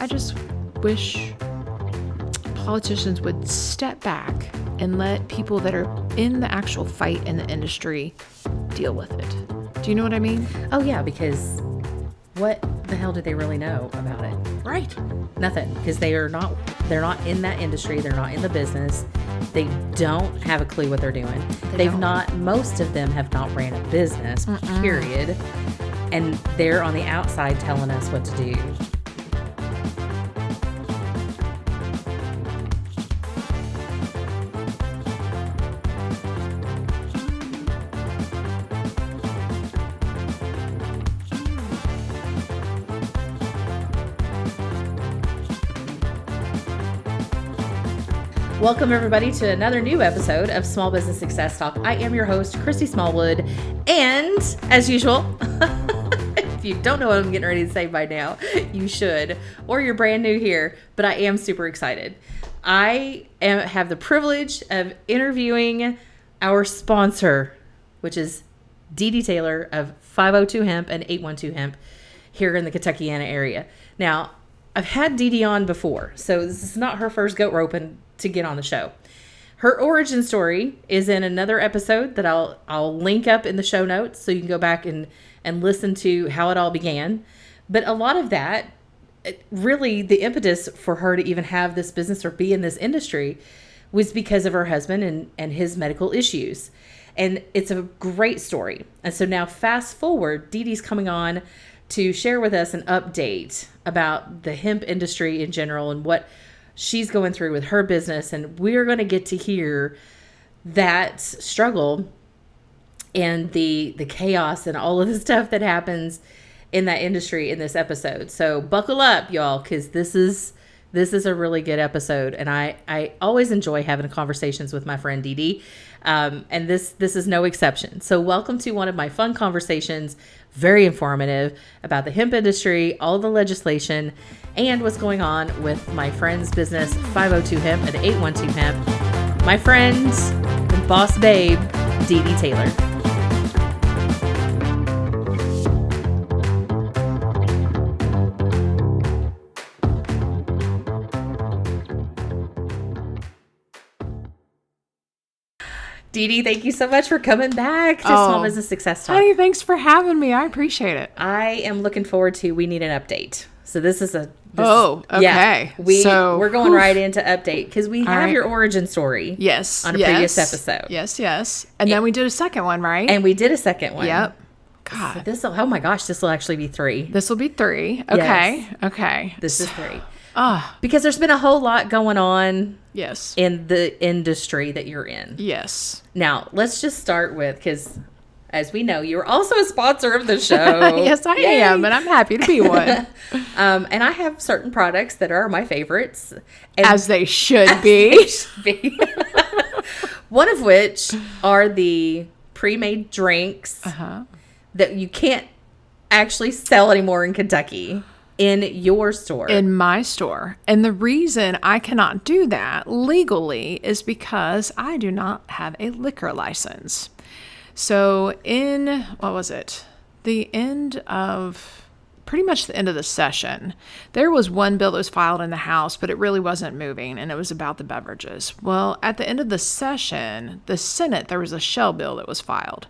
I just wish politicians would step back and let people that are in the actual fight in the industry deal with it. Do you know what I mean? Oh, yeah, because what the hell do they really know about it? Right. Nothing, because they're not in that industry. They're not in the business. They don't have a clue what they're doing. Most of them have not ran a business, period. And they're on the outside telling us what to do. Welcome, everybody, to another new episode of Small Business Success Talk. I am your host, Christy Smallwood, and as usual, if you don't know what I'm getting ready to say by now, you should, or you're brand new here, but I am super excited. I have the privilege of interviewing our sponsor, which is Dee Dee Taylor of 502 Hemp and 812 Hemp here in the Kentucky area. Now, I've had Dee Dee on before, so this is not her first goat roping to get on the show. Her origin story is in another episode that I'll link up in the show notes, so you can go back and listen to how it all began. But a lot of that, really the impetus for her to even have this business or be in this industry was because of her husband and his medical issues. And it's a great story. And so now fast forward, Dee Dee's coming on to share with us an update about the hemp industry in general and what she's going through with her business. And we're going to get to hear that struggle and the chaos and all of the stuff that happens in that industry in this episode. So buckle up, y'all, because this is a really good episode. And I always enjoy having conversations with my friend Dee Dee. And this is no exception. So welcome to one of my fun conversations, very informative about the hemp industry, all the legislation, and what's going on with my friend's business, 502 Hemp and 812 Hemp. My friend and boss babe, Dee Dee Taylor. Dee Dee, thank you so much for coming back to Small Business Success Talk. Honey, thanks for having me. I appreciate it. I am looking forward to, we need an update. So this is okay. Yeah, we're going right into update because we have your origin story. Yes. On a previous episode. Yes. And then we did a second one, right? And we did a second one. Yep. God. So oh my gosh, this will actually be 3. This will be 3. Okay. Yes. Okay. This is 3. Ah. Because there's been a whole lot going on. Yes. In the industry that you're in. Yes. Now, let's just start with, because as we know, you're also a sponsor of the show. Yes, I am, and I'm happy to be one. And I have certain products that are my favorites. As they should be. One of which are the pre-made drinks that you can't actually sell anymore in Kentucky. In your store. In my store. And the reason I cannot do that legally is because I do not have a liquor license. So pretty much the end of the session, there was one bill that was filed in the House, but it really wasn't moving, and it was about the beverages. Well, at the end of the session, the Senate, there was a shell bill that was filed.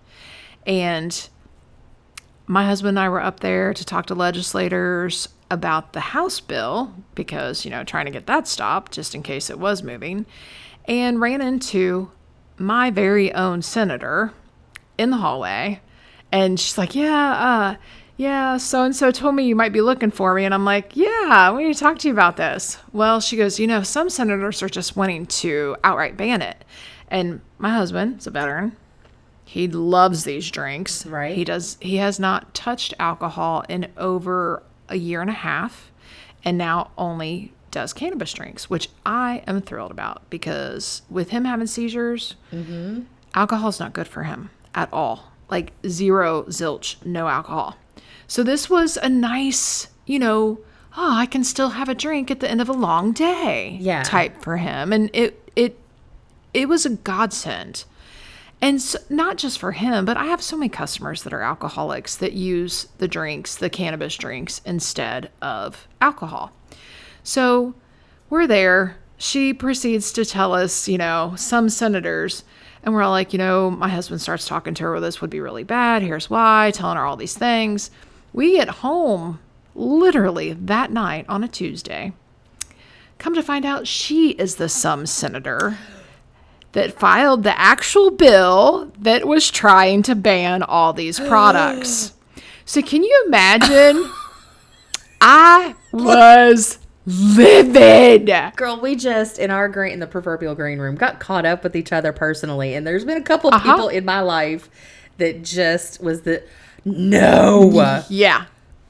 And my husband and I were up there to talk to legislators about the House bill because, trying to get that stopped just in case it was moving, and ran into my very own senator in the hallway. And she's like, yeah, so-and-so told me you might be looking for me. And I'm like, yeah, we need to talk to you about this. Well, she goes, some senators are just wanting to outright ban it. And my husband is a veteran. He loves these drinks. Right. He has not touched alcohol in over a year and a half, and now only does cannabis drinks, which I am thrilled about because with him having seizures, alcohol is not good for him at all. Like zero, zilch, no alcohol. So this was a nice, I can still have a drink at the end of a long day type for him. And it was a godsend. And so, not just for him, but I have so many customers that are alcoholics that use the cannabis drinks, instead of alcohol. So we're there. She proceeds to tell us, some senators, and we're all like, my husband starts talking to her, well, this would be really bad. Here's why, telling her all these things. We get home literally that night on a Tuesday. Come to find out, she is the some senator that filed the actual bill that was trying to ban all these products. So can you imagine? I was livid. Girl, we just, in the proverbial green room, got caught up with each other personally. And there's been a couple of people in my life that just was no. Yeah.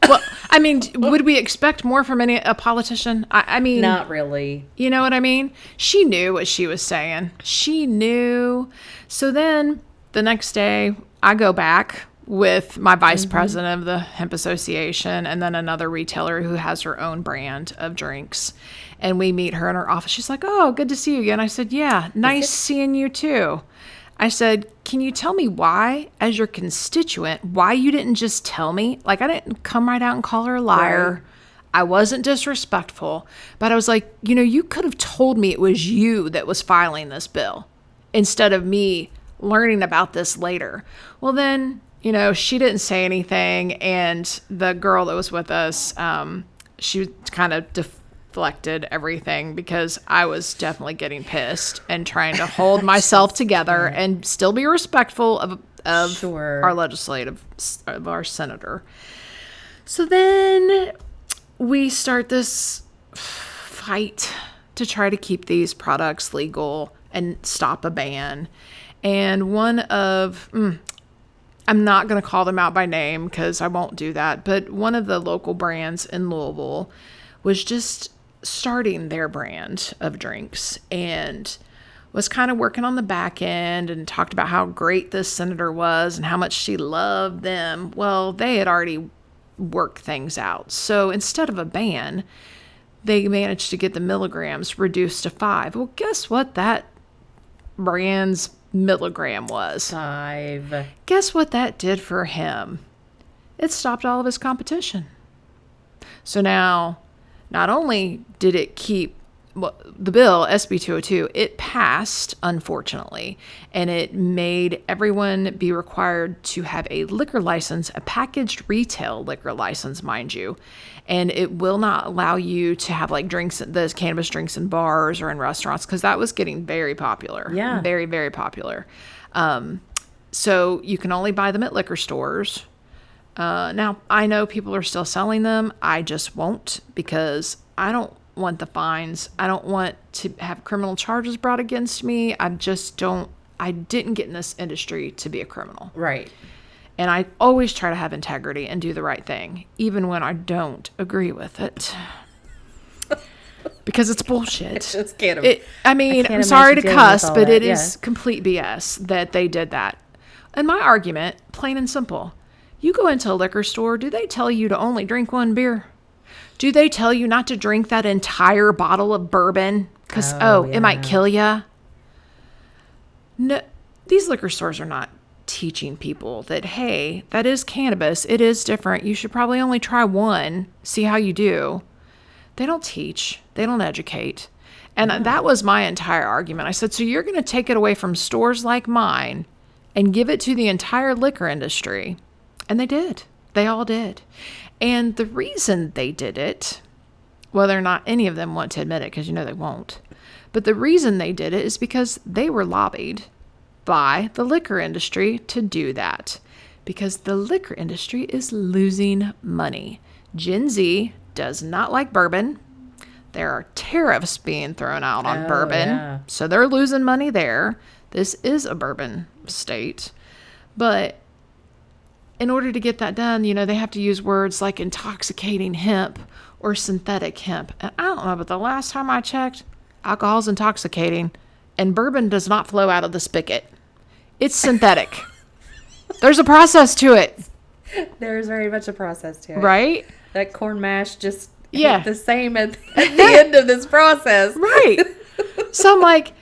Well, I mean, would we expect more from a politician? I mean, not really. You know what I mean? She knew what she was saying. She knew. So then the next day, I go back with my vice president of the Hemp Association and then another retailer who has her own brand of drinks. And we meet her in her office. She's like, oh, good to see you again. I said, yeah, nice seeing you too. I said, can you tell me why, as your constituent, why you didn't just tell me? Like, I didn't come right out and call her a liar. Right. I wasn't disrespectful. But I was like, you could have told me it was you that was filing this bill instead of me learning about this later. Well, then, she didn't say anything. And the girl that was with us, she kind of deflected everything because I was definitely getting pissed and trying to hold myself together and still be respectful of our senator. So then we start this fight to try to keep these products legal and stop a ban. And one of, I'm not going to call them out by name because I won't do that, but one of the local brands in Louisville was just starting their brand of drinks and was kind of working on the back end and talked about how great this senator was and how much she loved them. Well, they had already worked things out. So instead of a ban, they managed to get the milligrams reduced to 5. Well, guess what that brand's milligram was? 5. Guess what that did for him? It stopped all of his competition. So now, not only did it keep the bill, SB 202, it passed, unfortunately, and it made everyone be required to have a liquor license, a packaged retail liquor license, mind you, and it will not allow you to have like drinks, those cannabis drinks in bars or in restaurants, because that was getting very popular. Yeah. Very, very popular. So you can only buy them at liquor stores. Now, I know people are still selling them. I just won't because I don't want the fines. I don't want to have criminal charges brought against me. I didn't get in this industry to be a criminal. Right. And I always try to have integrity and do the right thing, even when I don't agree with it. Because it's bullshit. It's cannabis. I'm sorry to cuss, but it is complete BS that they did that. And my argument, plain and simple, you go into a liquor store, do they tell you to only drink one beer? Do they tell you not to drink that entire bottle of bourbon? Because, it might kill you? No, these liquor stores are not teaching people that, hey, that is cannabis. It is different. You should probably only try one, see how you do. They don't teach. They don't educate. And that was my entire argument. I said, so you're going to take it away from stores like mine and give it to the entire liquor industry. And they did. They all did. And the reason they did it, whether or not any of them want to admit it, because they won't, but the reason they did it is because they were lobbied by the liquor industry to do that. Because the liquor industry is losing money. Gen Z does not like bourbon. There are tariffs being thrown out on bourbon. Yeah. So they're losing money there. This is a bourbon state. But in order to get that done, they have to use words like intoxicating hemp or synthetic hemp. And I don't know, but the last time I checked, alcohol is intoxicating and bourbon does not flow out of the spigot. It's synthetic. There's a process to it. There's very much a process to it. Right? That corn mash just ain't the same at the end of this process. Right. So I'm like,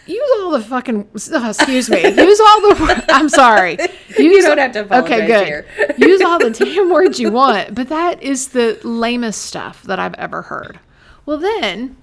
use all the fucking, excuse me, use all the, I'm sorry. You don't have to apologize here. Use all the damn words you want. But that is the lamest stuff that I've ever heard. Well, then,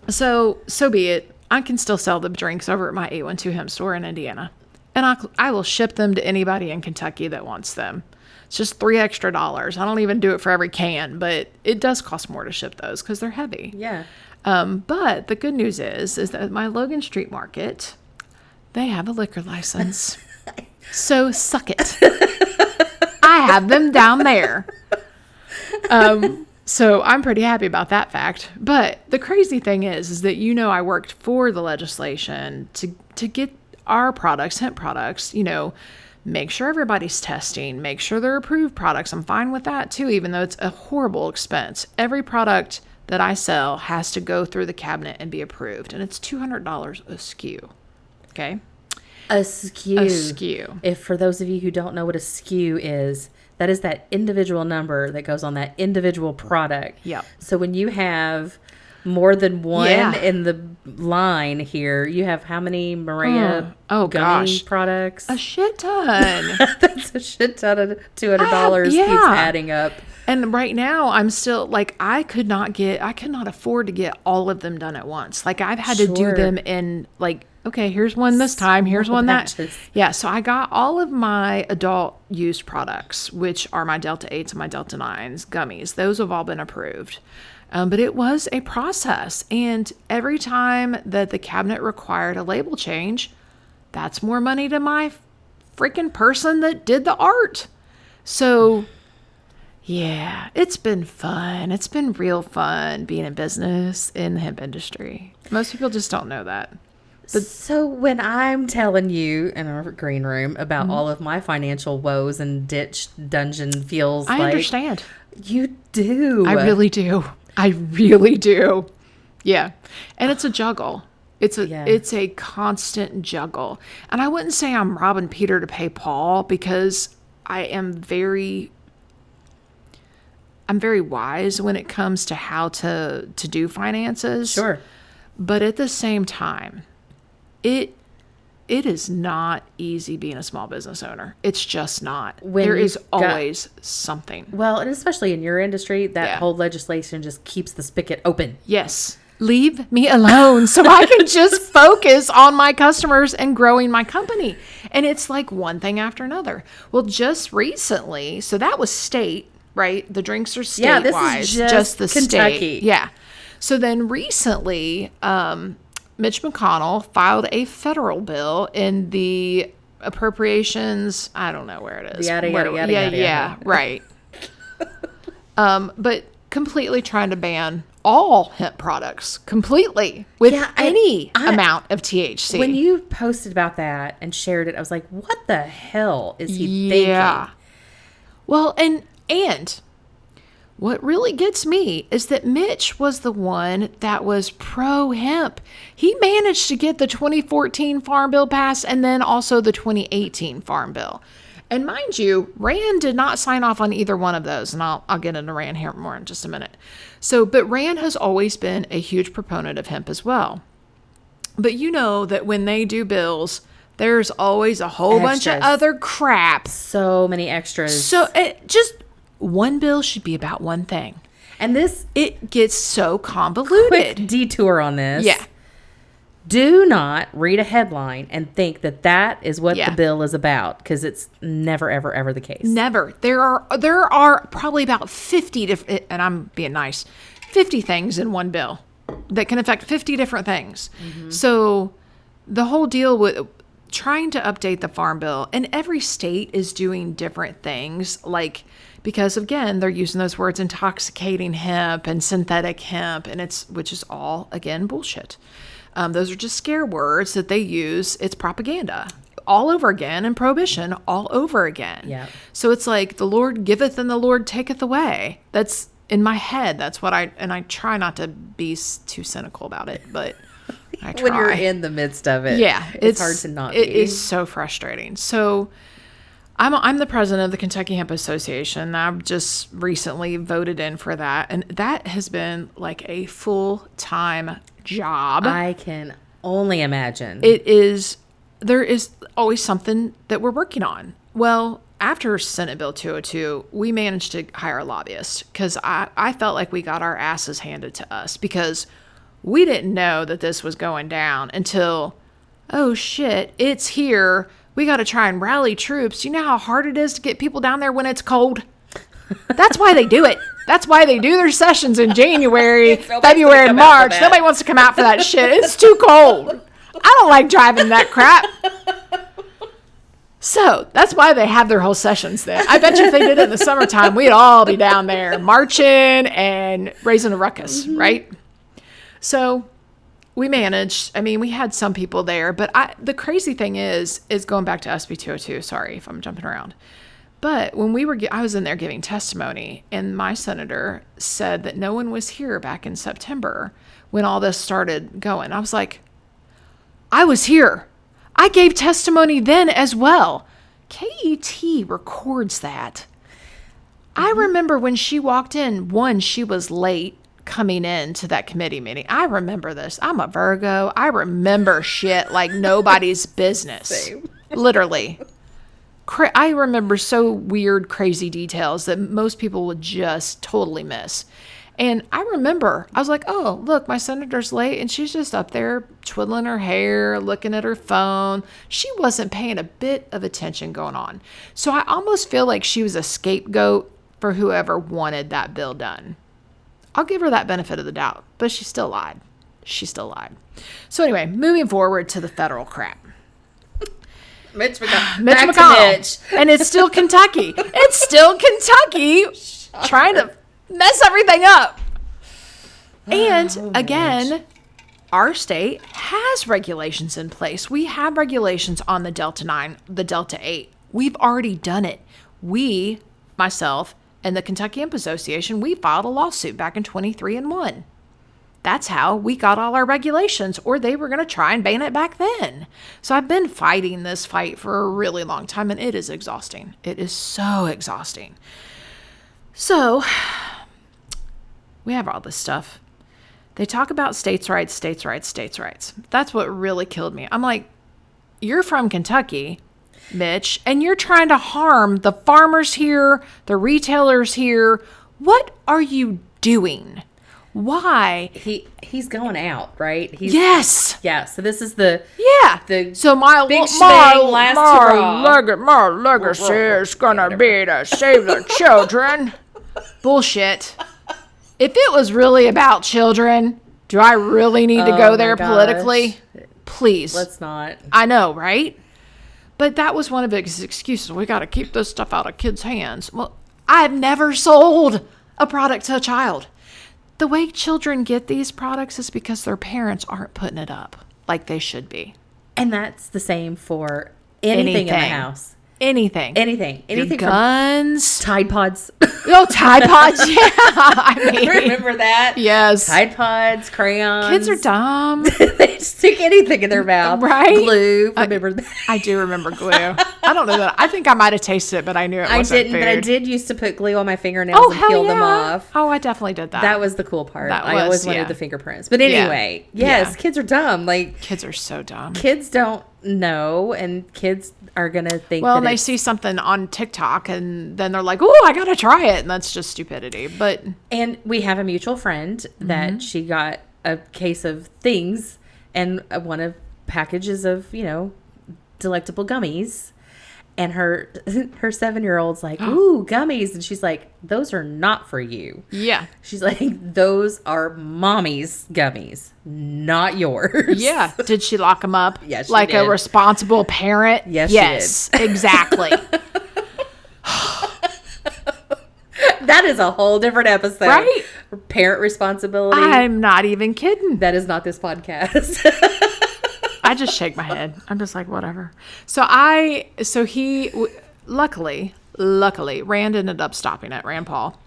so be it. I can still sell the drinks over at my 812 Hemp store in Indiana. And I will ship them to anybody in Kentucky that wants them. It's just $3 extra. I don't even do it for every can, but it does cost more to ship those because they're heavy. Yeah. But the good news is that my Logan Street Market, they have a liquor license. So suck it. I have them down there. So I'm pretty happy about that fact. But the crazy thing is that, I worked for the legislation to get our products, hemp products, make sure everybody's testing, make sure they're approved products. I'm fine with that too, even though it's a horrible expense. Every product that I sell has to go through the cabinet and be approved. And it's $200 a SKU. Okay. A SKU. A SKU. If for those of you who don't know what a SKU is, that is that individual number that goes on that individual product. Yep. So when you have more than one in the line here, you have how many Maria gummy products? A shit ton. That's a shit ton of $200 keeps adding up. And right now I'm still I could not afford to get all of them done at once. I've had to do them in okay, here's one this time, here's one that. Yeah, so I got all of my adult use products, which are my Delta 8s and my Delta 9s gummies. Those have all been approved. But it was a process. And every time that the cabinet required a label change, that's more money to my freaking person that did the art. So, yeah, it's been fun. It's been real fun being in business in the hemp industry. Most people just don't know that. But so when I'm telling you in our green room about all of my financial woes and ditch dungeon feels I understand. You do. I really do. I really do. Yeah. And it's a juggle. It's a constant juggle. And I wouldn't say I'm robbing Peter to pay Paul, because I'm very wise when it comes to how to do finances. Sure. But at the same time, it is not easy being a small business owner. It's just not. There is always something. Well, and especially in your industry, that whole legislation just keeps the spigot open. Yes. Leave me alone so I can just focus on my customers and growing my company. And it's one thing after another. Well, just recently, so that was state, right? The drinks are statewide. Yeah, this is just the Kentucky. State. Yeah. So then recently, Mitch McConnell filed a federal bill in the appropriations. I don't know where it is. Yada, yada. Yeah, right. But completely trying to ban all hemp products completely with any amount of THC. When you posted about that and shared it, I was like, what the hell is he thinking? Well, and what really gets me is that Mitch was the one that was pro-hemp. He managed to get the 2014 Farm Bill passed and then also the 2018 Farm Bill. And mind you, Rand did not sign off on either one of those. And I'll get into Rand here more in just a minute. But Rand has always been a huge proponent of hemp as well. But you know that when they do bills, there's always a whole bunch of other crap. So many extras. So one bill should be about one thing. And it gets so convoluted. Quick detour on this. Yeah. Do not read a headline and think that is what the bill is about, because it's never, ever, ever the case. Never. There are probably about 50 different, and I'm being nice, 50 things in one bill that can affect 50 different things. Mm-hmm. So the whole deal with trying to update the Farm Bill, and every state is doing different things, because again, they're using those words intoxicating hemp and synthetic hemp, which is all, again, bullshit. Those are just scare words that they use. It's propaganda all over again, and prohibition all over again. Yeah. So it's like the Lord giveth and the Lord taketh away. That's in my head. That's what I try not to be too cynical about it, but I try. When you're in the midst of it. Yeah. It's hard to not be. It is so frustrating. So I'm the president of the Kentucky Hemp Association. I've just recently voted in for that. And that has been a full-time job. I can only imagine. There is always something that we're working on. Well, after Senate Bill 202, we managed to hire a lobbyist because I felt like we got our asses handed to us because we didn't know that this was going down until, oh shit, it's here. We got to try and rally troops. You know how hard it is to get people down there when it's cold? That's why they do it. That's why they do their sessions in January, February, and March. Nobody wants to come out for that shit. It's too cold. I don't like driving that crap. So that's why they have their whole sessions then. I bet you if they did it in the summertime, we'd all be down there marching and raising a ruckus, right? So we managed. I mean, we had some people there, but the crazy thing is going back to SB 202. Sorry if I'm jumping around. But when I was in there giving testimony, and my senator said that no one was here back in September when all this started going. I was like, I was here. I gave testimony then as well. KET records that. I remember when she walked in, she was late coming in to that committee meeting. I remember this. I'm a Virgo. I remember shit like nobody's business. Same. Literally. I remember so weird, crazy details that most people would just totally miss. And I remember, I was like, oh, look, my senator's late. And she's just up there twiddling her hair, looking at her phone. She wasn't paying a bit of attention going on. So I almost feel like she was a scapegoat for whoever wanted that bill done. I'll give her that benefit of the doubt, but she still lied. So anyway, moving forward to the federal crap. Mitch McConnell. Mitch McConnell. And it's still Kentucky. Trying to mess everything up. And again, our state has regulations in place. We have regulations on the Delta 9, the Delta 8. We've already done it. We, myself, and the Kentucky Hemp Association, we filed a lawsuit back in 23-1. That's how we got all our regulations, or they were going to try and ban it back then. So I've been fighting this fight for a really long time, and it is exhausting. It is so exhausting. So we have all this stuff. They talk about states' rights. That's what really killed me. I'm like, you're from Kentucky, Mitch, and you're trying to harm the farmers here, the retailers here. What are you doing? Why? He's going out, right? Yes. Yeah. So this is the so my big last hurrah. legacy is gonna be to save the children. Bullshit. If it was really about children, do I really need to go there politically? Please. Let's not. I know, right? But that was one of his excuses. We got to keep this stuff out of kids' hands. Well, I've never sold a product to a child. The way children get these products is because their parents aren't putting it up like they should be. And that's the same for anything in the house. Anything. Your guns. Tide Pods. Oh, Tide Pods. Yeah. I mean, remember that? Yes. Tide Pods, crayons. Kids are dumb. They stick anything in their mouth. Right. Glue. Remember that? I do remember glue. I don't know that. I think I might have tasted it, but I knew it wasn't I didn't, food. but I did used to put glue on my fingernails and peel them off. Oh, I definitely did that. That was the cool part. I always wanted the fingerprints. But anyway, kids are dumb. Like, kids are so dumb. Kids don't know, and kids are going to think and they see something on TikTok, and then they're like, oh, I got to try it. And that's just stupidity. And we have a mutual friend that she got a case of things and one of packages of, delectable gummies. And her 7-year-old's like, ooh, gummies. And she's like, those are not for you. Yeah. She's like, those are mommy's gummies, not yours. Yeah. Did she lock them up? Yes, she like did. A responsible parent? Yes, she did. Exactly. That is a whole different episode. Right? Parent responsibility. I'm not even kidding. That is not this podcast. I just shake my head. I'm just like, whatever. Luckily, Rand ended up stopping it, Rand Paul.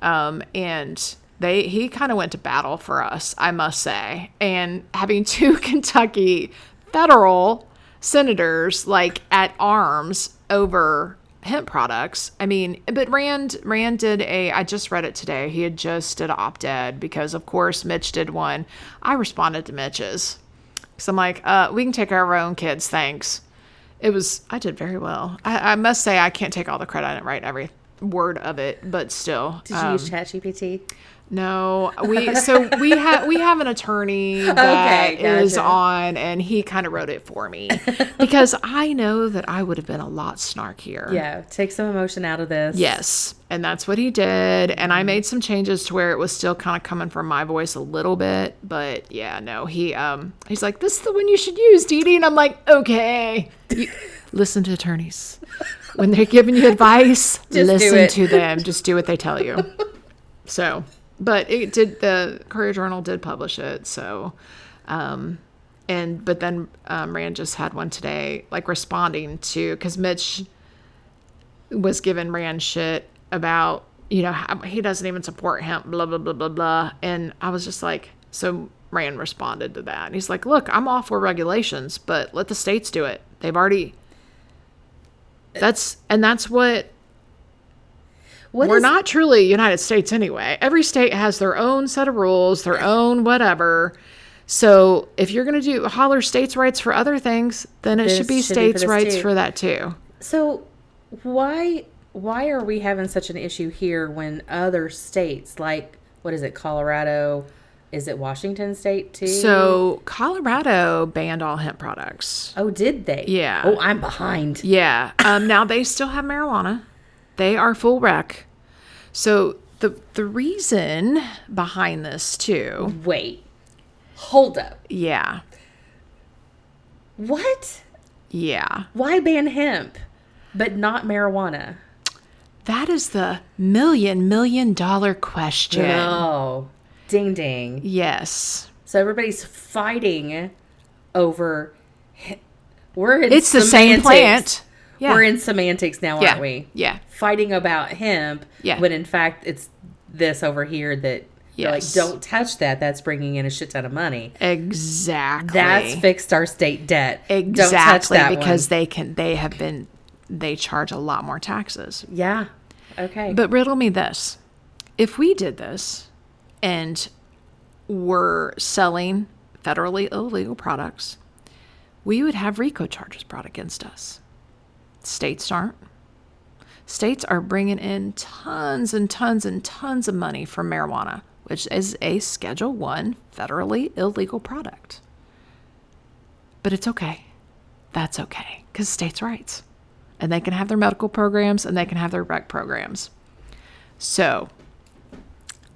And he kind of went to battle for us, I must say. And having 2 Kentucky federal senators like at arms over hemp products. I mean, but Rand did I just read it today. He had just did an op-ed because of course Mitch did one. I responded to Mitch's. So I'm like, we can take care of our own kids, thanks. I did very well. I must say, I can't take all the credit. I didn't write every word of it, but still. Did you use ChatGPT? No, we have an attorney that is on, and he kind of wrote it for me because I know that I would have been a lot snarkier. Yeah, take some emotion out of this. Yes, and that's what he did. And I made some changes to where it was still kind of coming from my voice a little bit, but yeah, no, he's like, this is the one you should use, Dee Dee, and I'm like, okay. Listen to attorneys when they're giving you advice. Listen to them. Just do what they tell you. So. But the Courier Journal did publish it. So, but then Rand just had one today, like responding to, because Mitch was giving Rand shit about, how he doesn't even support hemp, blah, blah, blah, blah, blah. And I was just like, so Rand responded to that. And he's like, look, I'm all for regulations, but let the states do it. They've already, that's what, we're not truly United States anyway. Every state has their own set of rules, their own whatever. So if you're going to holler states' rights for other things, then it should be states' rights for that too. So why are we having such an issue here when other states, like, what is it, Colorado, is it Washington State too? So Colorado banned all hemp products. Oh, did they? Yeah. Oh, I'm behind. Yeah. Now they still have marijuana. They are full rec. So the reason behind this too. Wait. Hold up. Yeah. What? Yeah. Why ban hemp but not marijuana? That is the $1 million question. Oh. Ding ding. Yes. So everybody's fighting over it's the same plant. Yeah. We're in semantics now, aren't we? Yeah. Fighting about hemp when in fact it's this over here that you're like, don't touch that. That's bringing in a shit ton of money. Exactly. That's fixed our state debt. Exactly. Don't touch that because they charge a lot more taxes. Yeah. Okay. But riddle me this. If we did this and were selling federally illegal products, we would have RICO charges brought against us. States aren't. States are bringing in tons and tons and tons of money from marijuana, which is a Schedule I federally illegal product. But it's okay. That's okay, because states' rights. And they can have their medical programs and they can have their rec programs. So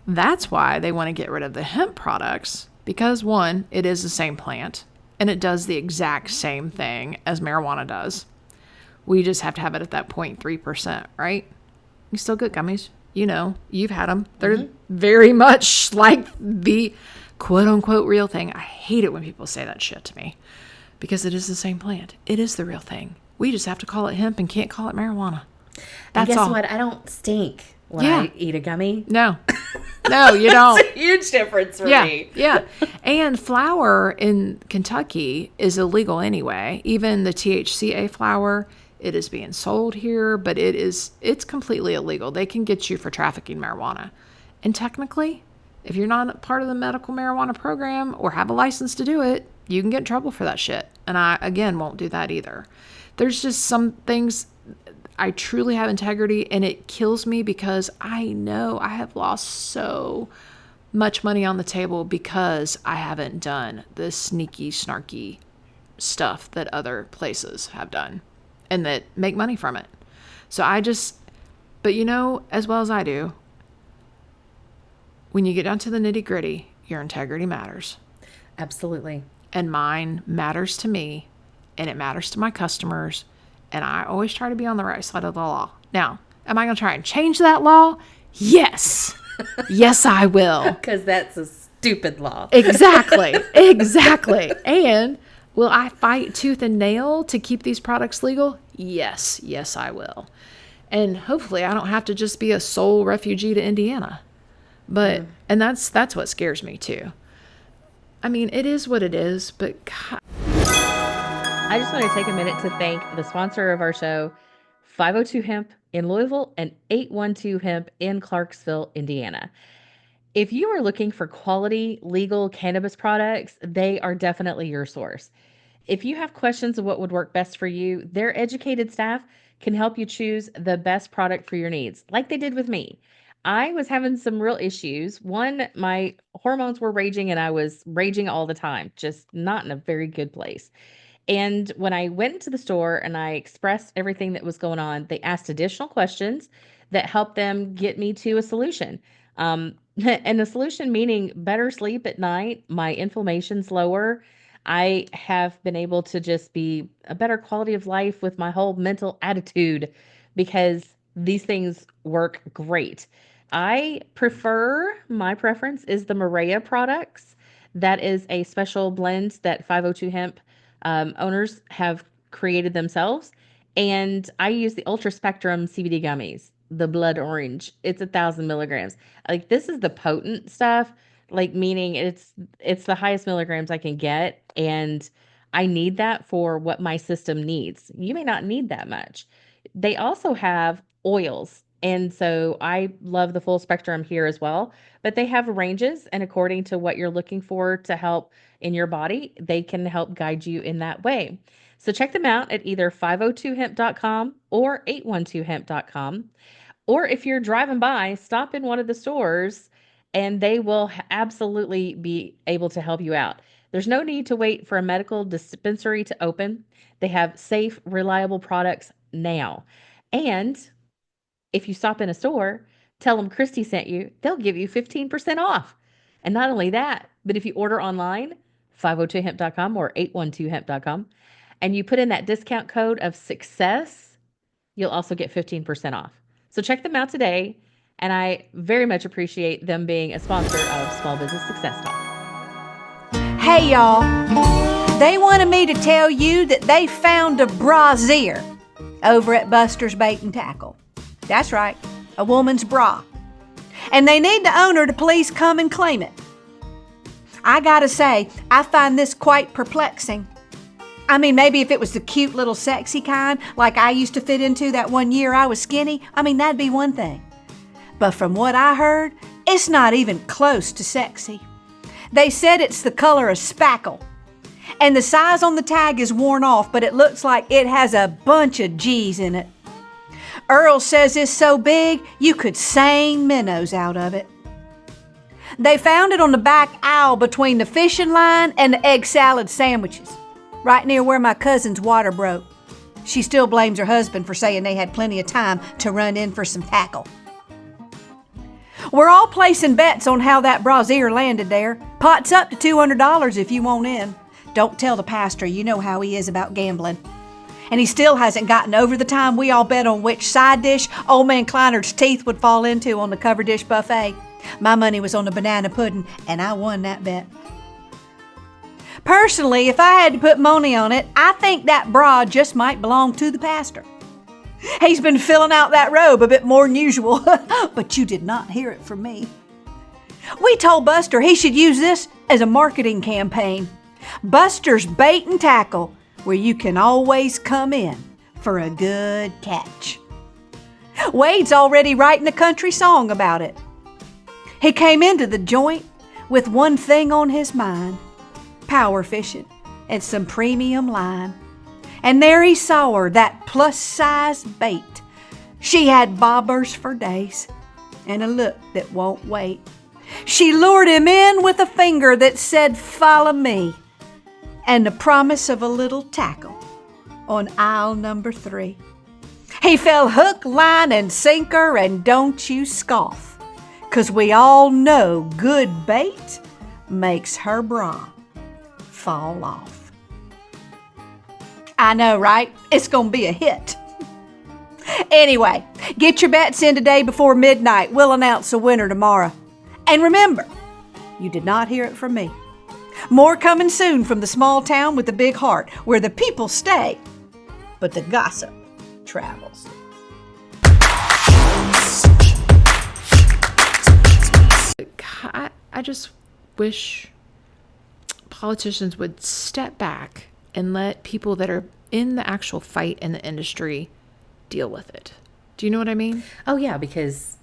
that's why they want to get rid of the hemp products, because one, it is the same plant and it does the exact same thing as marijuana does. We just have to have it at that 0.3%, right? You still get gummies. You've had them. They're very much like the quote unquote real thing. I hate it when people say that shit to me because it is the same plant. It is the real thing. We just have to call it hemp and can't call it marijuana. That's all. What? I don't stink when I eat a gummy. No, you don't. It's a huge difference for me. Yeah. And flour in Kentucky is illegal anyway. Even the THCA flour, it is being sold here, but it's completely illegal. They can get you for trafficking marijuana. And technically, if you're not part of the medical marijuana program or have a license to do it, you can get in trouble for that shit. And I, again, won't do that either. There's just some things, I truly have integrity, and it kills me because I know I have lost so much money on the table because I haven't done the sneaky, snarky stuff that other places have done and that make money from it. So but as well as I do, when you get down to the nitty gritty, your integrity matters. Absolutely. And mine matters to me, and it matters to my customers. And I always try to be on the right side of the law. Now, am I going to try and change that law? Yes. Yes, I will. Because that's a stupid law. Exactly. And will I fight tooth and nail to keep these products legal? Yes. Yes, I will. And hopefully I don't have to just be a sole refugee to Indiana. But, and that's what scares me too. I mean, it is what it is, but God. I just want to take a minute to thank the sponsor of our show, 502 Hemp in Louisville and 812 Hemp in Clarksville, Indiana. If you are looking for quality, legal cannabis products, they are definitely your source. If you have questions of what would work best for you, their educated staff can help you choose the best product for your needs, like they did with me. I was having some real issues. One, my hormones were raging and I was raging all the time, just not in a very good place. And when I went into the store and I expressed everything that was going on, they asked additional questions that helped them get me to a solution. And the solution meaning better sleep at night, my inflammation's lower. I have been able to just be a better quality of life with my whole mental attitude because these things work great. My preference is the Maria products. That is a special blend that 502 Hemp owners have created themselves. And I use the Ultra Spectrum CBD gummies, the blood orange. It's 1,000 milligrams. Like this is the potent stuff, like meaning it's the highest milligrams I can get. And I need that for what my system needs. You may not need that much. They also have oils. And so I love the full spectrum here as well, but they have ranges and according to what you're looking for to help in your body, they can help guide you in that way. So check them out at either 502hemp.com or 812hemp.com. Or if you're driving by, stop in one of the stores and they will absolutely be able to help you out. There's no need to wait for a medical dispensary to open. They have safe, reliable products now. And if you stop in a store, tell them Christy sent you, they'll give you 15% off. And not only that, but if you order online, 502hemp.com or 812hemp.com, and you put in that discount code of success, you'll also get 15% off. So check them out today. And I very much appreciate them being a sponsor of Small Business Success Talk. Hey, y'all. They wanted me to tell you that they found a brassiere over at Buster's Bait and Tackle. That's right, a woman's bra. And they need the owner to please come and claim it. I gotta say, I find this quite perplexing. I mean, maybe if it was the cute little sexy kind, like I used to fit into that one year I was skinny, that'd be one thing. But from what I heard, it's not even close to sexy. They said it's the color of spackle. And the size on the tag is worn off, but it looks like it has a bunch of G's in it. Earl says it's so big, you could seine minnows out of it. They found it on the back aisle between the fishing line and the egg salad sandwiches, right near where my cousin's water broke. She still blames her husband for saying they had plenty of time to run in for some tackle. We're all placing bets on how that brassiere landed there. Pot's up to $200 if you want in. Don't tell the pastor, you know how he is about gambling. And he still hasn't gotten over the time we all bet on which side dish Old Man Kleiner's teeth would fall into on the cover dish buffet. My money was on the banana pudding, and I won that bet. Personally, if I had to put money on it, I think that bra just might belong to the pastor. He's been filling out that robe a bit more than usual, but you did not hear it from me. We told Buster he should use this as a marketing campaign. Buster's Bait and Tackle, where you can always come in for a good catch. Wade's already writing a country song about it. He came into the joint with one thing on his mind, power fishing and some premium line. And there he saw her, that plus-size bait. She had bobbers for days and a look that won't wait. She lured him in with a finger that said, "Follow me," and the promise of a little tackle on aisle number 3. He fell hook, line, and sinker, and don't you scoff, 'cause we all know good bait makes her bra fall off. I know, right? It's gonna be a hit. Anyway, get your bets in today before midnight. We'll announce a winner tomorrow. And remember, you did not hear it from me. More coming soon from the small town with the big heart, where the people stay, but the gossip travels. I just wish politicians would step back and let people that are in the actual fight in the industry deal with it. Do you know what I mean? Oh, yeah, because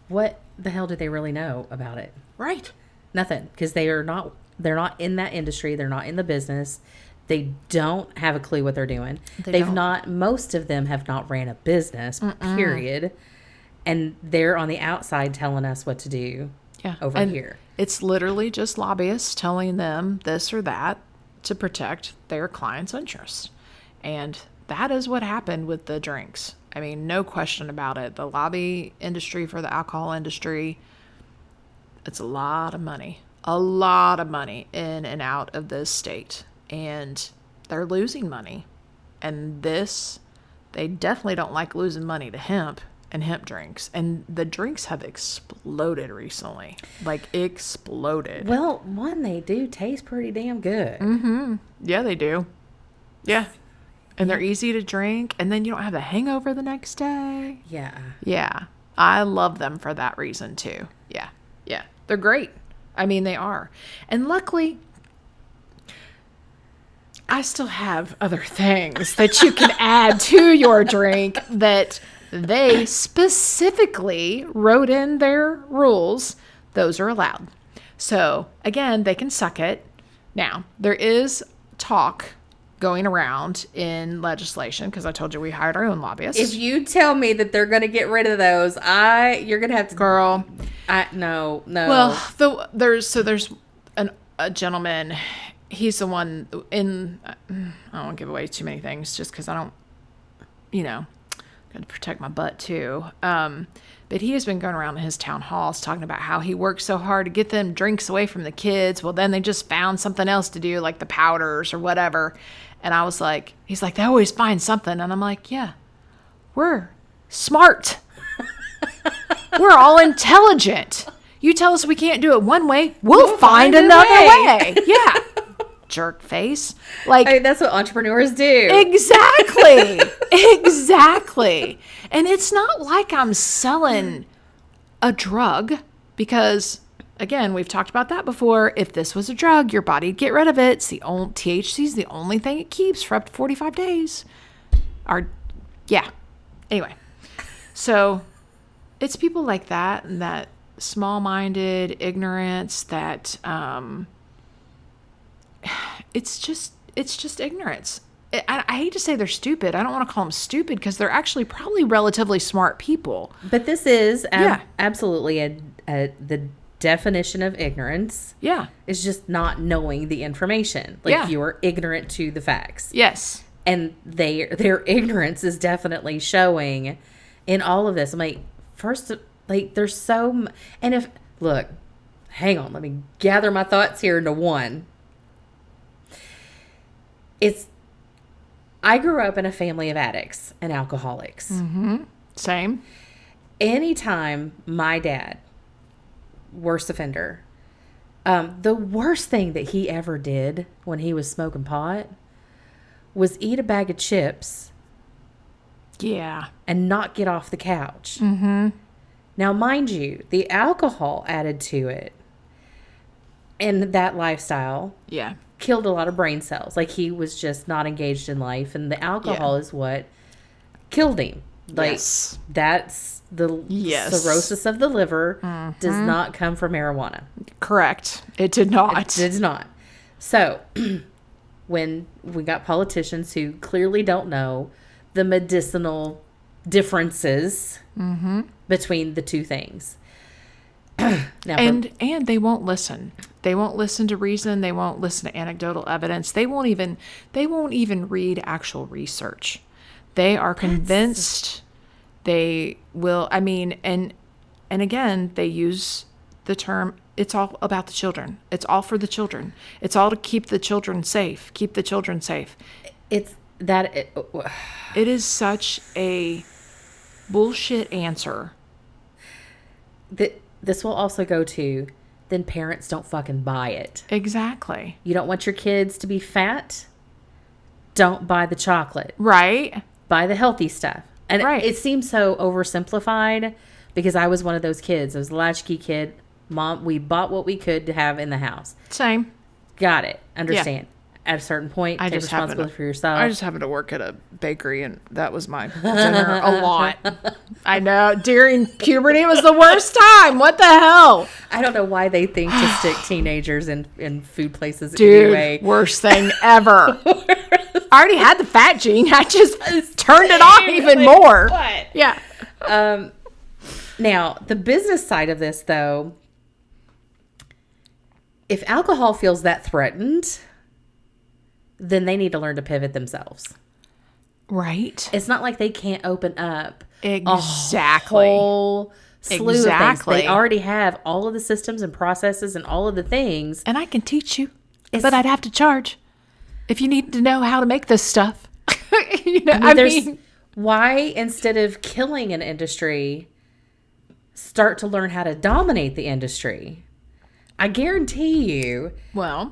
what the hell do they really know about it? Right. Nothing, because they're not in that industry. They're not in the business. They don't have a clue what they're doing. Most of them have not ran a business, period. And they're on the outside telling us what to do over here. It's literally just lobbyists telling them this or that to protect their clients' interests. And that is what happened with the drinks. I mean, no question about it. The lobby industry for the alcohol industry, it's a lot of money in and out of this state. And they're losing money. And they definitely don't like losing money to hemp and hemp drinks. And the drinks have exploded recently. Like, exploded. Well, they do taste pretty damn good. Mm-hmm. Yeah, they do. Yeah. And they're easy to drink. And then you don't have the hangover the next day. Yeah. Yeah. I love them for that reason, too. Yeah. Yeah. They're great. I mean, they are. And luckily, I still have other things that you can add to your drink that they specifically wrote in their rules. Those are allowed. So, again, they can suck it. Now, there is talk going around in legislation, because I told you we hired our own lobbyists. If you tell me that they're going to get rid of those, you're going to have to... Girl. No. Well, there's a gentleman... He's the one in, I won't give away too many things just because I don't, got to protect my butt too. But he has been going around in his town halls talking about how he worked so hard to get them drinks away from the kids. Well, then they just found something else to do, like the powders or whatever. And I was like, he's like, they always find something. And I'm like, yeah, we're smart. We're all intelligent. You tell us we can't do it one way, we'll find another way. Yeah. Jerk face. Like, that's what entrepreneurs do. Exactly. Exactly. And it's not like I'm selling a drug because, again, we've talked about that before. If this was a drug, your body'd get rid of it. It's THC is the only thing it keeps for up to 45 days. Anyway. So it's people like that and that small-minded ignorance that, it's just ignorance. I hate to say they're stupid. I don't want to call them stupid because they're actually probably relatively smart people. But this is absolutely the definition of ignorance. Yeah. It's just not knowing the information. Like you are ignorant to the facts. Yes. And their ignorance is definitely showing in all of this. I'm like, there's so... And hang on, let me gather my thoughts here into one. I grew up in a family of addicts and alcoholics. Mm-hmm. Same. Anytime my dad, worst offender, the worst thing that he ever did when he was smoking pot was eat a bag of chips. Yeah. And not get off the couch. Mm-hmm. Now, mind you, the alcohol added to it and that lifestyle. Yeah. Killed a lot of brain cells. Like, he was just not engaged in life, and the alcohol is what killed him. Like, that's the cirrhosis of the liver does not come from marijuana. Correct. It did not. It did not. So, when we got politicians who clearly don't know the medicinal differences between the two things. Now, and they won't listen. They won't listen to reason. They won't listen to anecdotal evidence. They won't even read actual research. They are convinced they will. I mean, and again, they use the term, it's all about the children. It's all for the children. It's all to keep the children safe. Keep the children safe. It is such a bullshit answer. This will also go to, then parents don't fucking buy it. Exactly. You don't want your kids to be fat? Don't buy the chocolate. Right. Buy the healthy stuff. And it seems so oversimplified because I was one of those kids. I was a latchkey kid. Mom, we bought what we could to have in the house. Same. Got it. Understand. at a certain point, take just responsibility for yourself. I just happened to work at a bakery, and that was my dinner a lot. I know. During puberty, it was the worst time. What the hell? I don't know why they think to stick teenagers in food places Dude, anyway. Worst thing ever. I already had the fat gene. I just turned it on even more. What? Yeah. Now, the business side of this, though, if alcohol feels that threatened, then they need to learn to pivot themselves. Right. It's not like they can't open up Exactly. a whole slew of things. They already have all of the systems and processes and all of the things. And I can teach you, but I'd have to charge if you need to know how to make this stuff. I mean, why, instead of killing an industry, start to learn how to dominate the industry? I guarantee you,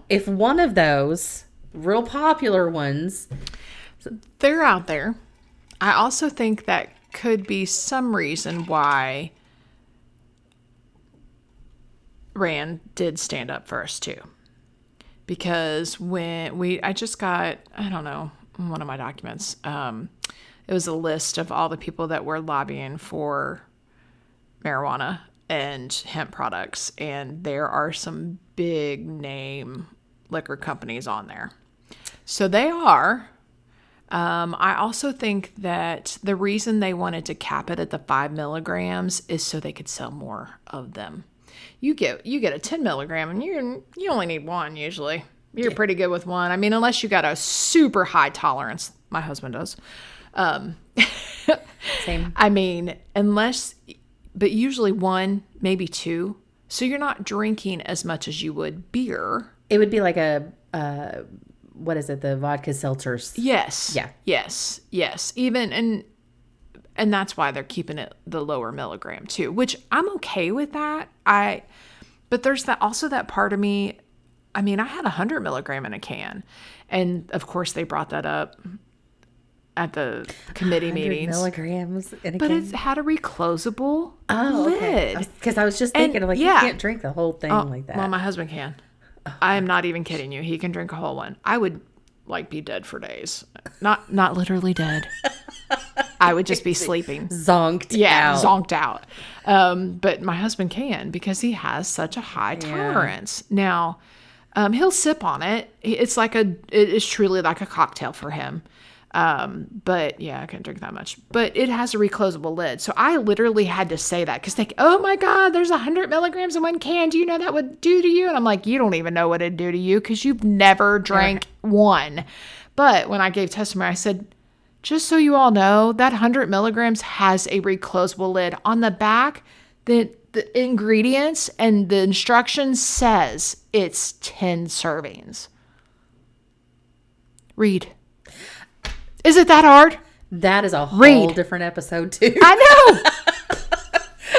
if one of those real popular ones, they're out there. I also think that could be some reason why Rand did stand up first too. Because I just got, I don't know, one of my documents. It was a list of all the people that were lobbying for marijuana and hemp products. And there are some big name liquor companies on there. So they are. I also think that the reason they wanted to cap it at the 5 milligrams is so they could sell more of them. You get a 10 milligram and you only need one usually. You're pretty good with one. I mean, unless you got a super high tolerance. My husband does. Same. I mean, but usually one, maybe two. So you're not drinking as much as you would beer. It would be like what is it? The vodka seltzers. Yes. Yeah. Yes. Even, and that's why they're keeping it the lower milligram too, which I'm okay with that. But there's that part of me. I mean, I had 100 milligram in a can, and of course they brought that up at the committee meetings. Milligrams in a but can? it had a reclosable lid. Because I was just thinking, you can't drink the whole thing like that. Well, my husband can. I am not even kidding you. He can drink a whole one. I would be dead for days. Not literally dead. I would just be sleeping. Zonked out. But my husband can because he has such a high tolerance. Now, he'll sip on it. It's it is truly like a cocktail for him. But yeah, I couldn't drink that much. But it has a reclosable lid. So I literally had to say that because oh my God, there's 100 milligrams in one can. Do you know that would do to you? And I'm like, you don't even know what it'd do to you because you've never drank one. But when I gave testimony, I said, just so you all know, that 100 milligrams has a reclosable lid. On the back, the ingredients and the instructions says it's 10 servings. Read. Is it that hard? That is a whole different episode too. I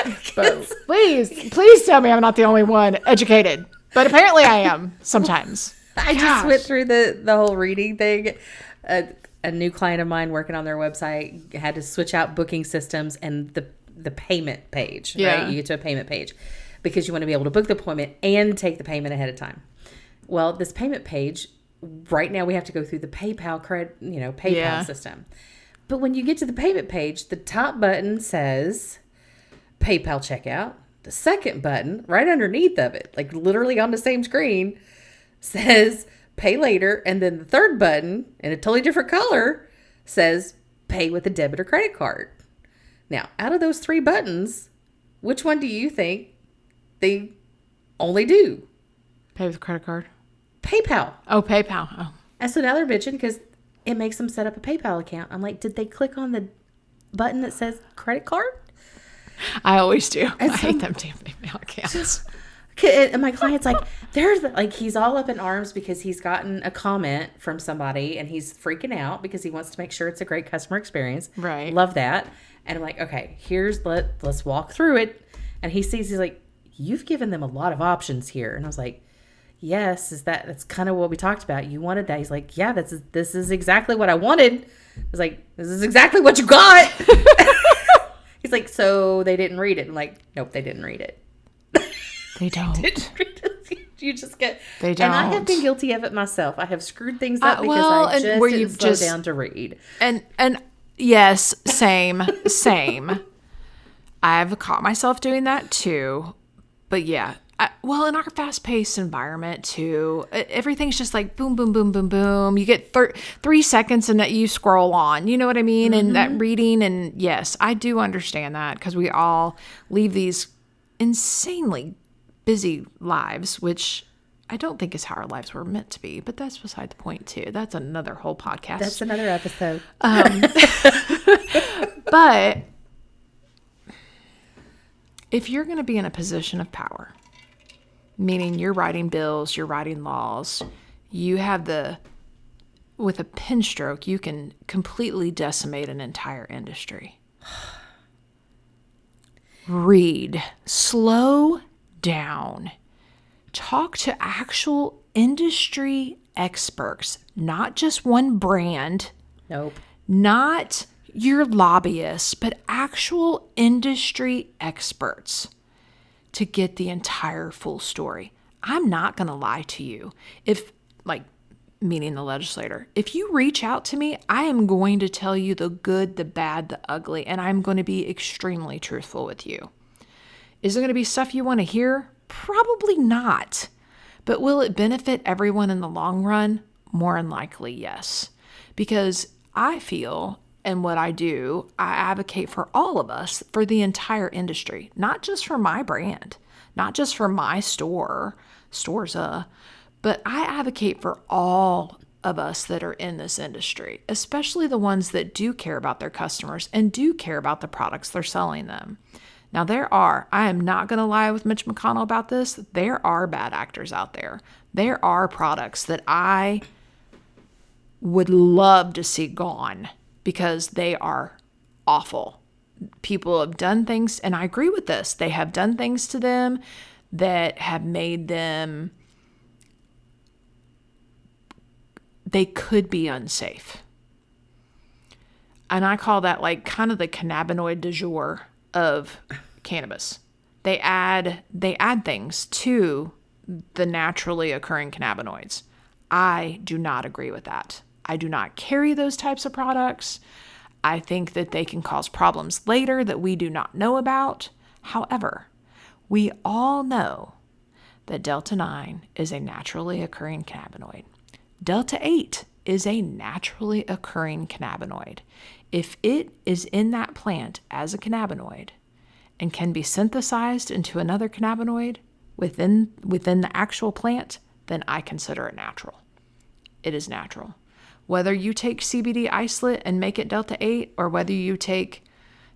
know. But please tell me I'm not the only one educated. But apparently I am sometimes. I just went through the whole reading thing. A new client of mine working on their website had to switch out booking systems and the payment page, right? You get to a payment page because you want to be able to book the appointment and take the payment ahead of time. Well, this payment page, right now we have to go through the PayPal PayPal system. But when you get to the payment page, the top button says PayPal checkout. The second button, right underneath of it, like literally on the same screen, says pay later. And then the third button, in a totally different color, says pay with a debit or credit card. Now, out of those three buttons, which one do you think they only do? Pay with a credit card. PayPal. Oh, PayPal. Oh. And so now they're bitching because it makes them set up a PayPal account. I'm like, did they click on the button that says credit card? I always do. I hate them damn PayPal accounts. And my client's like, he's all up in arms because he's gotten a comment from somebody and he's freaking out because he wants to make sure it's a great customer experience. Right. Love that. And I'm like, okay, let's walk through it. And he's like, you've given them a lot of options here. And I was like, yes, that's kind of what we talked about. You wanted that. He's like, yeah, this is exactly what I wanted. I was like, this is exactly what you got. He's like, so they didn't read it. I'm like, nope, they didn't read it. They don't. You just get. They don't. And I have been guilty of it myself. I have screwed things up because I just didn't slow down to read. And yes, same. I've caught myself doing that too. But yeah. In our fast-paced environment too, everything's just like boom, boom, boom, boom, boom. You get 3 seconds and that you scroll on. You know what I mean? And that reading. And yes, I do understand that because we all leave these insanely busy lives, which I don't think is how our lives were meant to be. But that's beside the point too. That's another whole podcast. That's another episode. But if you're going to be in a position of power, meaning you're writing bills, you're writing laws, you have with a pen stroke, you can completely decimate an entire industry. Read, slow down, talk to actual industry experts, not just one brand. Nope. Not your lobbyists, but actual industry experts to get the entire full story. I'm not going to lie to you. Meaning the legislator, if you reach out to me, I am going to tell you the good, the bad, the ugly, and I'm going to be extremely truthful with you. Is it going to be stuff you want to hear? Probably not. But will it benefit everyone in the long run? More than likely, yes. Because I feel, and what I do, I advocate for all of us, for the entire industry, not just for my brand, not just for my stores, but I advocate for all of us that are in this industry, especially the ones that do care about their customers and do care about the products they're selling them. Now I am not going to lie with Mitch McConnell about this, there are bad actors out there. There are products that I would love to see gone because they are awful. People have done things, and I agree with this, they have done things to them that have made them, they could be unsafe. And I call that like kind of the cannabinoid du jour of cannabis. They add things to the naturally occurring cannabinoids. I do not agree with that. I do not carry those types of products. I think that they can cause problems later that we do not know about. However, we all know that Delta-9 is a naturally occurring cannabinoid. Delta-8 is a naturally occurring cannabinoid. If it is in that plant as a cannabinoid and can be synthesized into another cannabinoid within the actual plant, then I consider it natural. It is natural. Whether you take CBD isolate and make it Delta-8, or whether you take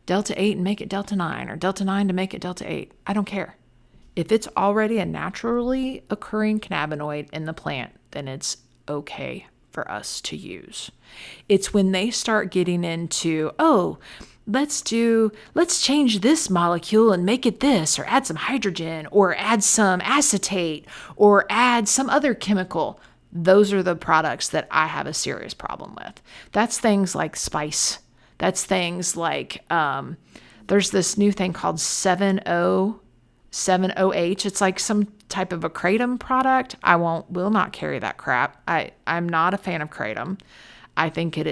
Delta-8 and make it Delta-9, or Delta-9 to make it Delta-8, I don't care. If it's already a naturally occurring cannabinoid in the plant, then it's okay for us to use. It's when they start getting into, let's change this molecule and make it this, or add some hydrogen, or add some acetate, or add some other chemical. Those are the products that I have a serious problem with. That's things like spice. That's things like, there's this new thing called 7-0H. It's like some type of a kratom product. I will not carry that crap. I'm not a fan of kratom. I think they're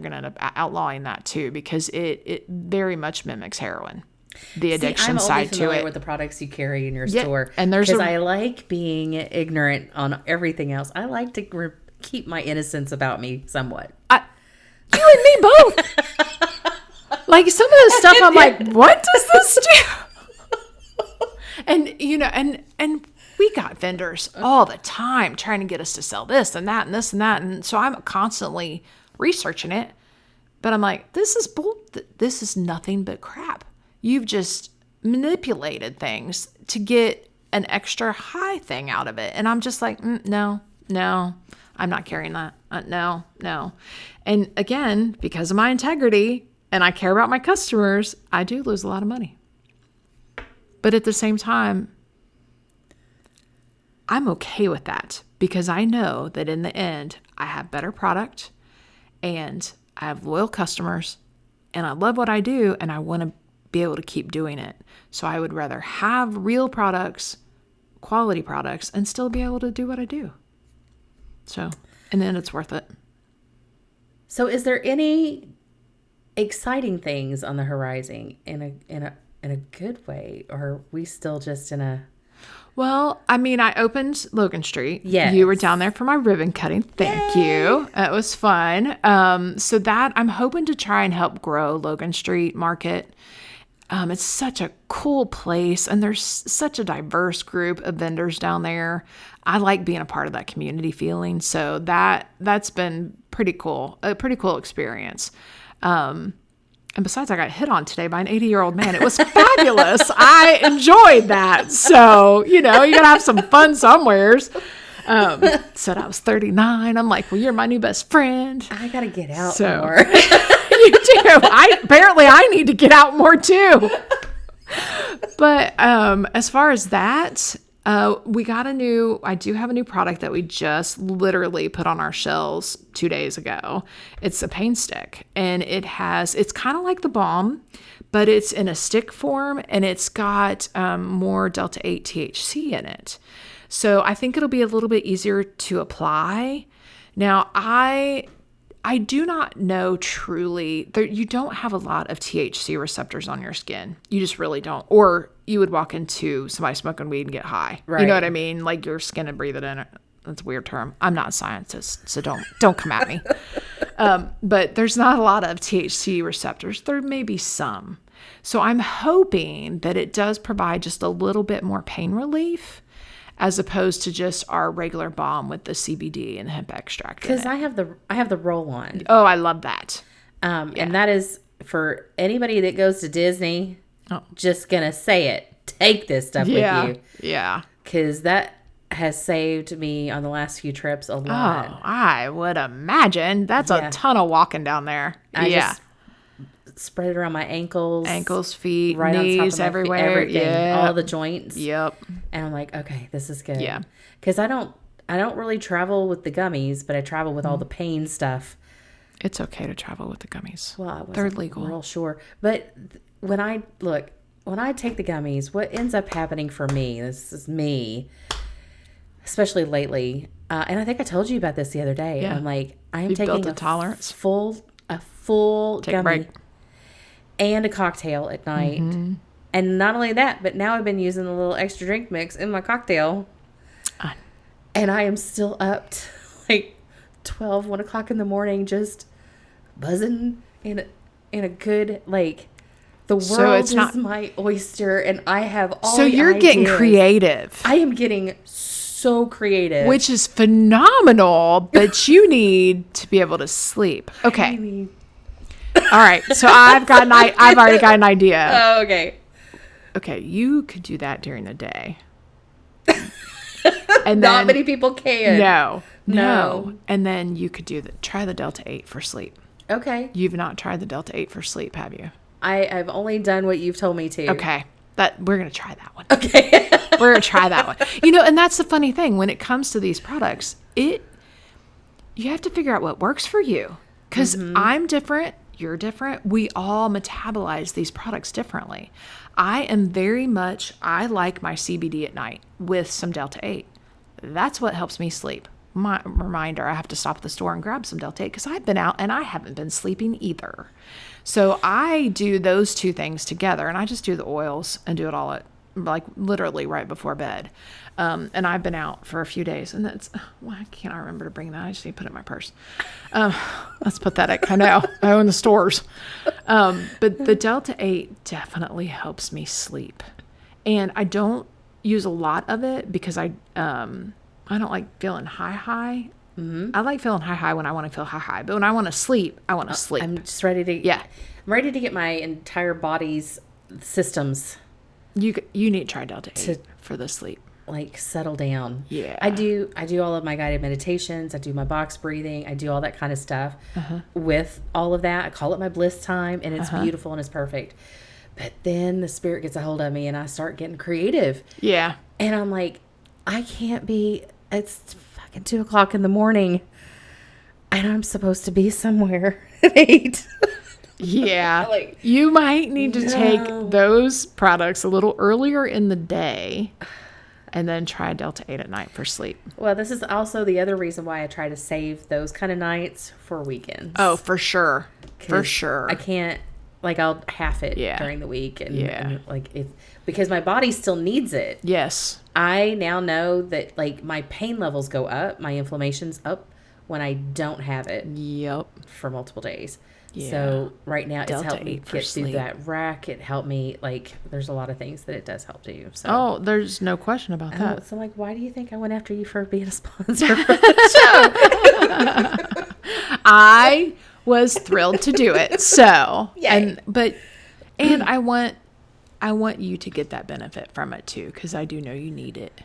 going to end up outlawing that too, because it very much mimics heroin. The addiction side to it. I'm familiar with the products you carry in your store. And because I like being ignorant on everything else. I like to keep my innocence about me somewhat. You and me both. Like some of the stuff, I'm like, what does this do? And and we got vendors all the time trying to get us to sell this and that and this and that, and so I'm constantly researching it. But I'm like, this is nothing but crap. You've just manipulated things to get an extra high thing out of it. And I'm just like, no, I'm not carrying that. No. And again, because of my integrity and I care about my customers, I do lose a lot of money. But at the same time, I'm okay with that because I know that in the end, I have better product and I have loyal customers and I love what I do and I want to be able to keep doing it. So I would rather have real products quality products and still be able to do what I do. So, and then it's worth it. So is there any exciting things on the horizon in a good way, or are we still just in a... Well, I mean, I opened Logan Street. Yes. You were down there for my ribbon cutting. Thank you. That was fun. So that I'm hoping to try and help grow Logan Street Market. It's such a cool place, and there's such a diverse group of vendors down there. I like being a part of that community feeling. So that's been pretty cool, a pretty cool experience. And besides, I got hit on today by an 80-year-old man. It was fabulous. I enjoyed that. So, you got to have some fun somewheres. Said I was 39. I'm like, well, you're my new best friend. I got to get out So- more. You do. Apparently I need to get out more too. But as far as that, I do have a new product that we just literally put on our shelves 2 days ago. It's a pain stick, and it's kind of like the balm, but it's in a stick form, and it's got more Delta 8 THC in it. So I think it'll be a little bit easier to apply. Now, I do not know truly, you don't have a lot of THC receptors on your skin. You just really don't. Or you would walk into somebody smoking weed and get high. Right. You know what I mean? Like your skin and breathe it in. That's a weird term. I'm not a scientist, so don't come at me. But there's not a lot of THC receptors. There may be some. So I'm hoping that it does provide just a little bit more pain relief, as opposed to just our regular balm with the CBD and the hemp extract. Because I have the roll on. Oh, I love that. And that is for anybody that goes to Disney. Oh. Just gonna say it. Take this stuff with you. Yeah. Because that has saved me on the last few trips a lot. Oh, I would imagine. That's Yeah. a ton of walking down there. I just spread it around my ankles, feet, right knees, on top of my feet, everywhere. everything, Yeah. all the joints. Yep. And I'm like, okay, this is good. Yeah. Because I don't really travel with the gummies, but I travel with all the pain stuff. It's okay to travel with the gummies. Well, I wasn't They're legal. real sure. But when I take the gummies, what ends up happening for me, this is me, especially lately, and I think I told you about this the other day. Yeah. I'm like, I am You've taking built a tolerance. full Take a gummy break. and a cocktail at night. Mm-hmm. And not only that, but now I've been using a little extra drink mix in my cocktail. And I am still up to like 12, 1 o'clock in the morning, just buzzing in a good, like, the world is my oyster, and I have all So the you're getting ideas. creative. I am getting so creative. Which is phenomenal, but you need to be able to sleep. Okay. All right. So I've already got an idea. Oh, okay. Okay, you could do that during the day. And Not then, many people can. No. And then you could try the Delta 8 for sleep. Okay. You've not tried the Delta 8 for sleep, have you? I've only done what you've told me to. Okay. We're going to try that one. Okay. We're going to try that one. And that's the funny thing. When it comes to these products, you have to figure out what works for you. Because I'm different. You're different. We all metabolize these products differently. I like my CBD at night with some Delta 8. That's what helps me sleep. My reminder, I have to stop at the store and grab some Delta 8 because I've been out and I haven't been sleeping either. So I do those two things together, and I just do the oils and do it all at literally right before bed. And I've been out for a few days, and why can't I remember to bring that? I just need to put it in my purse. That's pathetic. I know. I own the stores. But the Delta 8 definitely helps me sleep. And I don't use a lot of it because I don't like feeling high. Mm-hmm. I like feeling high when I want to feel high. But when I want to sleep, I want to sleep. I'm just ready to. Yeah. I'm ready to get my entire body's systems. You need to try Delta 8 for the sleep. Like settle down. Yeah. I do all of my guided meditations. I do my box breathing. I do all that kind of stuff. With all of that, I call it my bliss time, and it's beautiful and it's perfect. But then the spirit gets a hold of me and I start getting creative. Yeah. And I'm like, it's fucking 2 o'clock in the morning and I'm supposed to be somewhere at 8. Yeah. You might need to take those products a little earlier in the day and then try Delta 8 at night for sleep. Well, this is also the other reason why I try to save those kind of nights for weekends. Oh, for sure. For sure. I can't, like, I'll half it during the week. And like, it's because my body still needs it. Yes. I now know that, like, my pain levels go up, my inflammation's up when I don't have it. Yep. For multiple days. Yeah. So right now Delta it's helped me 8 for get through sleep. that rack. It helped me, like, there's a lot of things that it does help do. So. Oh, there's no question about that. So, like, why do you think I went after you for being a sponsor for the show? I was thrilled to do it. So, Yay. and I want you to get that benefit from it too, because I do know you need it,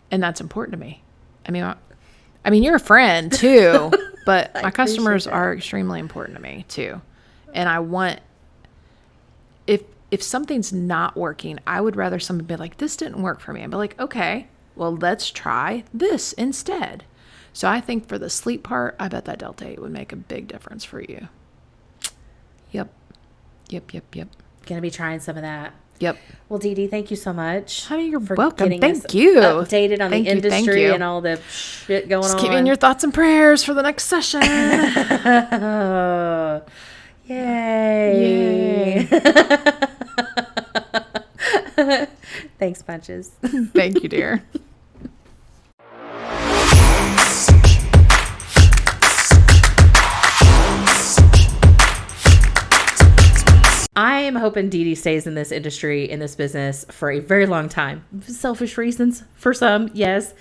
and that's important to me. I mean, you're a friend too, but my customers are extremely important to me too, and I want if something's not working, I would rather somebody be like, "This didn't work for me," and be like, "Okay, well, let's try this instead." So I think for the sleep part, I bet that Delta 8 would make a big difference for you. Yep. Gonna be trying some of that. Yep. Well, Dee Dee, thank you so much. Honey, you're for welcome. getting Thank us you. Updated on Thank the you, thank industry you. and all the shit going Just on. keep me in your thoughts and prayers for the next session. Oh, yay. Thanks, Bunches. Thank you, dear. I am hoping Dee Dee stays in this industry, in this business for a very long time. Selfish reasons for some, yes.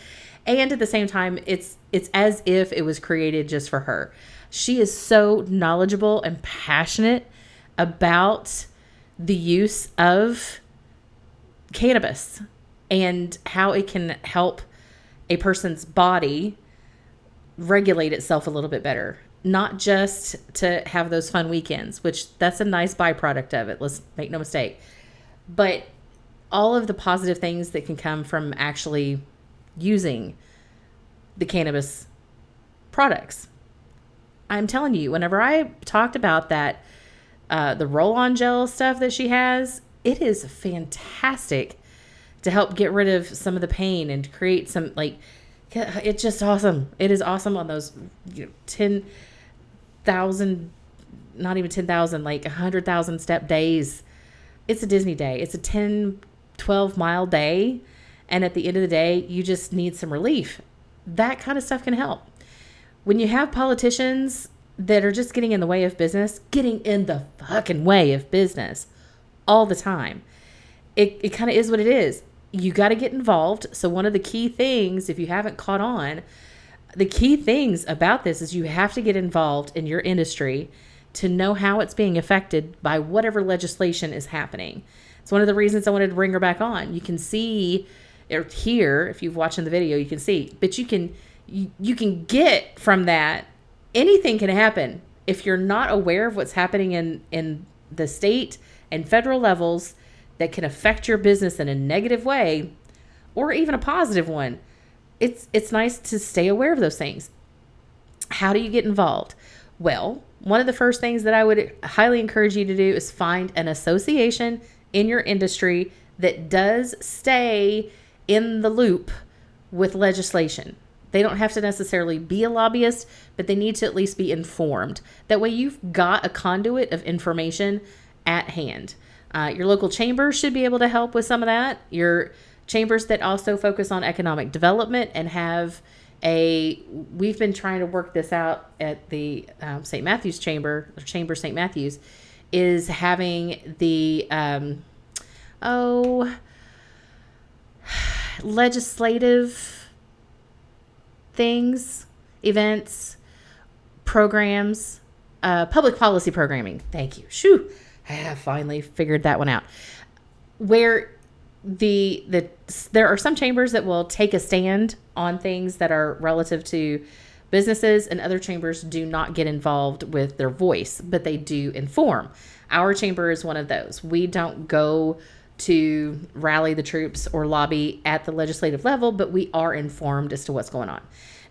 And at the same time, it's as if it was created just for her. She is so knowledgeable and passionate about the use of cannabis and how it can help a person's body regulate itself a little bit better. Not just to have those fun weekends, which that's a nice byproduct of it. Let's make no mistake. But all of the positive things that can come from actually using the cannabis products. I'm telling you, whenever I talked about that, the roll-on gel stuff that she has, it is fantastic to help get rid of some of the pain and to create some, like, it's just awesome. It is awesome on those 10,000, not even 10,000, like 100,000 step days. It's a Disney day. It's a 10, 12 mile day. And at the end of the day, you just need some relief. That kind of stuff can help. When you have politicians that are just getting in the way of business, getting in the fucking way of business all the time, it kind of is what it is. You got to get involved. So one of the key things, if you haven't caught on, the key things about this is you have to get involved in your industry to know how it's being affected by whatever legislation is happening. It's one of the reasons I wanted to bring her back on. You can see or hear, if you've watched the video, you can see, but you can get from that, anything can happen. If you're not aware of what's happening in the state and federal levels that can affect your business in a negative way or even a positive one, it's nice to stay aware of those things. How do you get involved? Well, one of the first things that I would highly encourage you to do is find an association in your industry that does stay in the loop with legislation. They don't have to necessarily be a lobbyist, but they need to at least be informed. That way you've got a conduit of information at hand. Your local chamber should be able to help with some of that. Your chambers that also focus on economic development and have we've been trying to work this out at the St. Matthew's Chamber, or Chamber St. Matthew's, is having the, legislative things, events, programs, public policy programming. Thank you. Shoo. I have finally figured that one out. Where there are some chambers that will take a stand on things that are relative to businesses, and other chambers do not get involved with their voice, but they do inform. Our chamber is one of those. We don't go to rally the troops or lobby at the legislative level, but we are informed as to what's going on.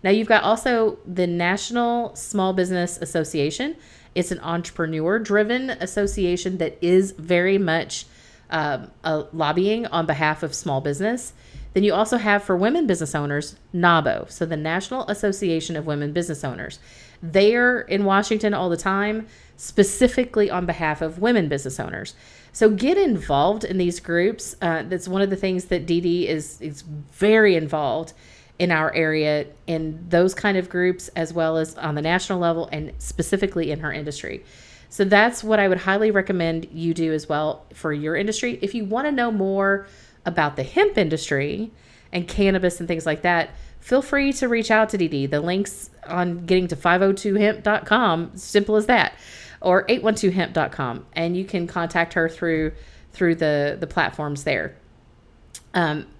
Now, you've got also the National Small Business Association. It's an entrepreneur-driven association that is very much lobbying on behalf of small business. Then you also have for women business owners, NABO, so the National Association of Women Business Owners. They're in Washington all the time, specifically on behalf of women business owners. So get involved in these groups. That's one of the things that Dee Dee is very involved in our area, in those kind of groups, as well as on the national level and specifically in her industry. So that's what I would highly recommend you do as well for your industry. If you want to know more about the hemp industry and cannabis and things like that, feel free to reach out to Dee Dee. The links on getting to 502hemp.com, simple as that, or 812hemp.com, and you can contact her through the platforms there.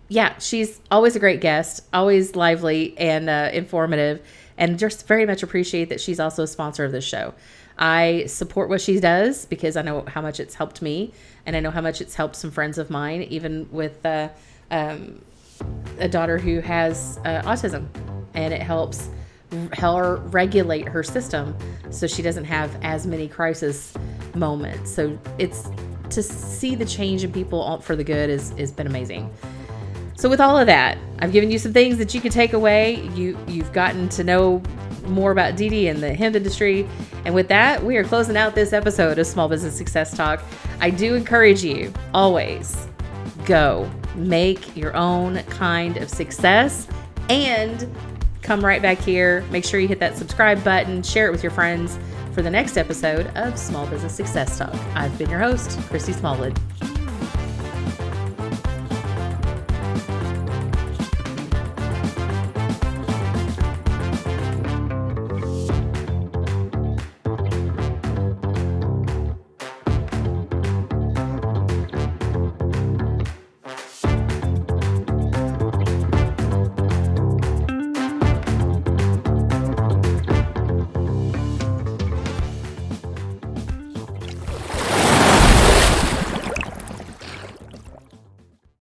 Yeah, she's always a great guest, always lively and informative, and just very much appreciate that she's also a sponsor of this show. I support what she does because I know how much it's helped me, and I know how much it's helped some friends of mine, even with a daughter who has autism, and it helps her regulate her system so she doesn't have as many crisis moments. So it's to see the change in people for the good has been amazing. So with all of that, I've given you some things that you can take away. You've gotten to know more about Dee Dee and the hemp industry. And with that, we are closing out this episode of Small Business Success Talk. I do encourage you, always, go make your own kind of success and come right back here. Make sure you hit that subscribe button, share it with your friends for the next episode of Small Business Success Talk. I've been your host, Christy Smallwood.